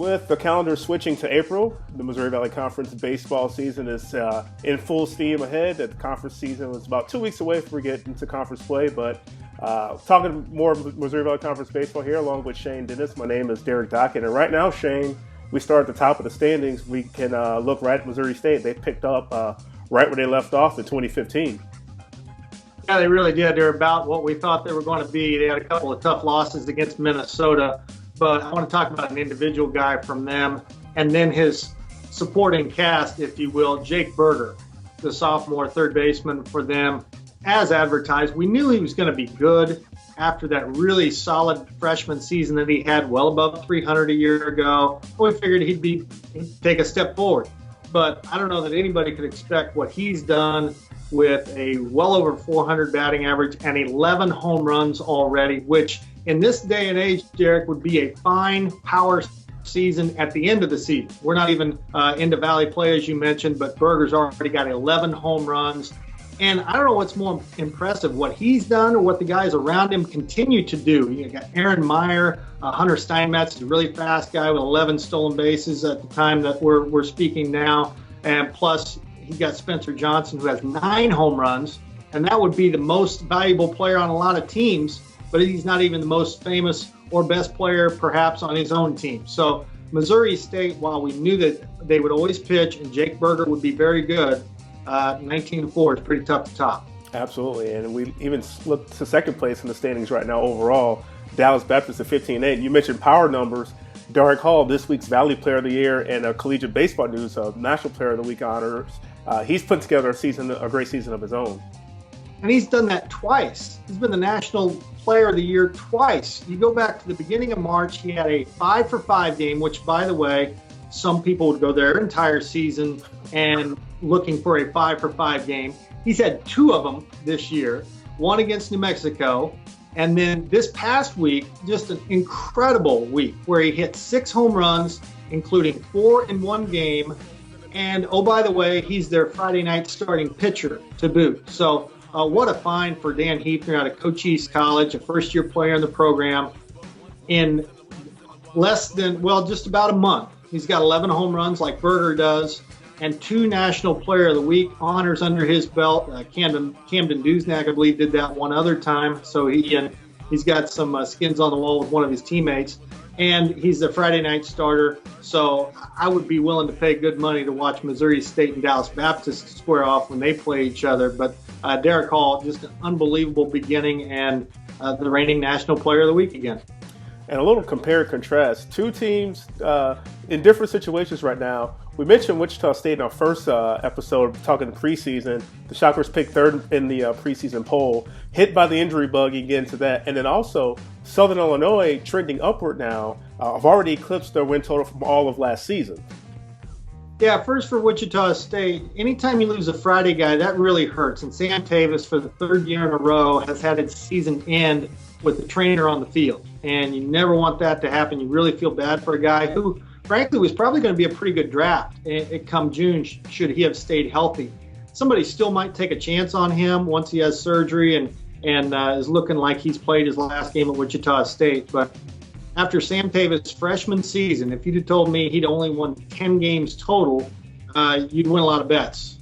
With the calendar switching to April, the Missouri Valley Conference baseball season is in full steam ahead. The conference season was about 2 weeks away before we get into conference play, but talking more Missouri Valley Conference baseball here along with Shane Dennis. My name is Derek Dockett, and right now, Shane, we start at the top of the standings. We can look right at Missouri State. They picked up right where they left off in 2015. Yeah, they really did. They're about what we thought they were going to be. They had a couple of tough losses against Minnesota, but I want to talk about an individual guy from them and then his supporting cast, if you will, Jake Berger, the sophomore third baseman for them. As advertised, we knew he was going to be good after that really solid freshman season that he had, well above 300 a year ago. We figured he'd take a step forward. But I don't know that anybody could expect what he's done with a well over 400 batting average and 11 home runs already, which in this day and age, Derek, would be a fine power season at the end of the season. We're not even into Valley play, as you mentioned, but Berger's already got 11 home runs. And I don't know what's more impressive, what he's done or what the guys around him continue to do. You got Aaron Meyer, Hunter Steinmetz is a really fast guy with 11 stolen bases at the time that we're speaking now. And plus, he got Spencer Johnson, who has 9 home runs. And that would be the most valuable player on a lot of teams, but he's not even the most famous or best player perhaps on his own team. So Missouri State, while we knew that they would always pitch and Jake Berger would be very good, 19-4 is pretty tough to top. Absolutely, and we even look to second place in the standings right now overall. Dallas Baptist at 15-8. You mentioned power numbers. Derek Hall, this week's Valley Player of the Year and Collegiate Baseball News National Player of the Week honors. He's put together a great season of his own. And he's done that twice. He's been the National Player of the Year twice. You go back to the beginning of March, he had a 5-for-5 game, which, by the way, some people would go their entire season and looking for a 5-for-5 game. He's had 2 of them this year, one against New Mexico, and then this past week, just an incredible week where he hit 6 home runs, including 4 in one game. And, oh, by the way, he's their Friday night starting pitcher to boot. So what a find for Dan Heapner out of Cochise College, a first-year player in the program. In less than, just about a month, he's got 11 home runs like Berger does and 2 National Player of the Week honors under his belt. Camden Dusnak, I believe, did that one other time. So he's got some skins on the wall with one of his teammates. And he's the Friday night starter. So I would be willing to pay good money to watch Missouri State and Dallas Baptist square off when they play each other. But Derek Hall, just an unbelievable beginning and the reigning National Player of the Week again. And a little compare and contrast. 2 teams in different situations right now. We mentioned Wichita State in our first episode talking preseason. The Shockers picked 3rd in the preseason poll, hit by the injury bug again to that. And then also Southern Illinois trending upward now. Have already eclipsed their win total from all of last season. Yeah, first for Wichita State, anytime you lose a Friday guy, that really hurts. And Sam Tavis, for the 3rd year in a row, has had its season end with the trainer on the field. And you never want that to happen. You really feel bad for a guy who, frankly, was probably going to be a pretty good draft come June should he have stayed healthy. Somebody still might take a chance on him once he has surgery and is looking like he's played his last game at Wichita State. But after Sam Tavis' freshman season, if you'd have told me he'd only won 10 games total, you'd win a lot of bets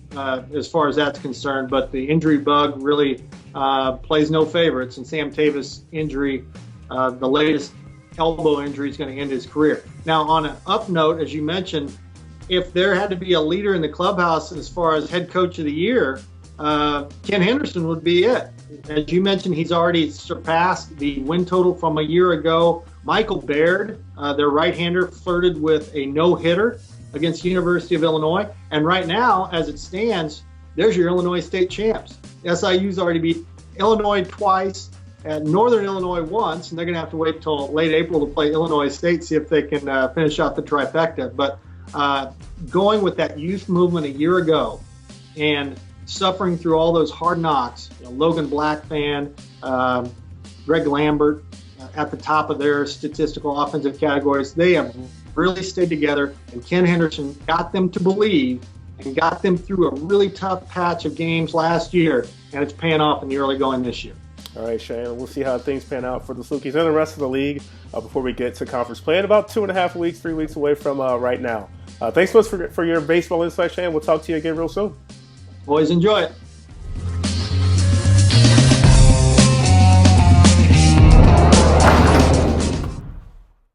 as far as that's concerned. But the injury bug really plays no favorites, and Sam Tavis' injury, the latest elbow injury, is going to end his career. Now, on an up note, as you mentioned, if there had to be a leader in the clubhouse as far as head coach of the year, Ken Henderson would be it. As you mentioned, he's already surpassed the win total from a year ago. Michael Baird, their right-hander, flirted with a no-hitter against the University of Illinois. And right now, as it stands, there's your Illinois State champs. SIU's already beat Illinois twice, at Northern Illinois once, and they're going to have to wait till late April to play Illinois State, see if they can finish out the trifecta. But going with that youth movement a year ago and suffering through all those hard knocks, Logan Blackfan, Greg Lambert at the top of their statistical offensive categories, they have really stayed together, and Ken Henderson got them to believe and got them through a really tough patch of games last year, and it's paying off in the early going this year. All right, Shane. We'll see how things pan out for the Salukis and the rest of the league before we get to conference play in about 2.5 weeks, 3 weeks away from right now. Thanks so much for your baseball insight, Shane. We'll talk to you again real soon. Always enjoy it.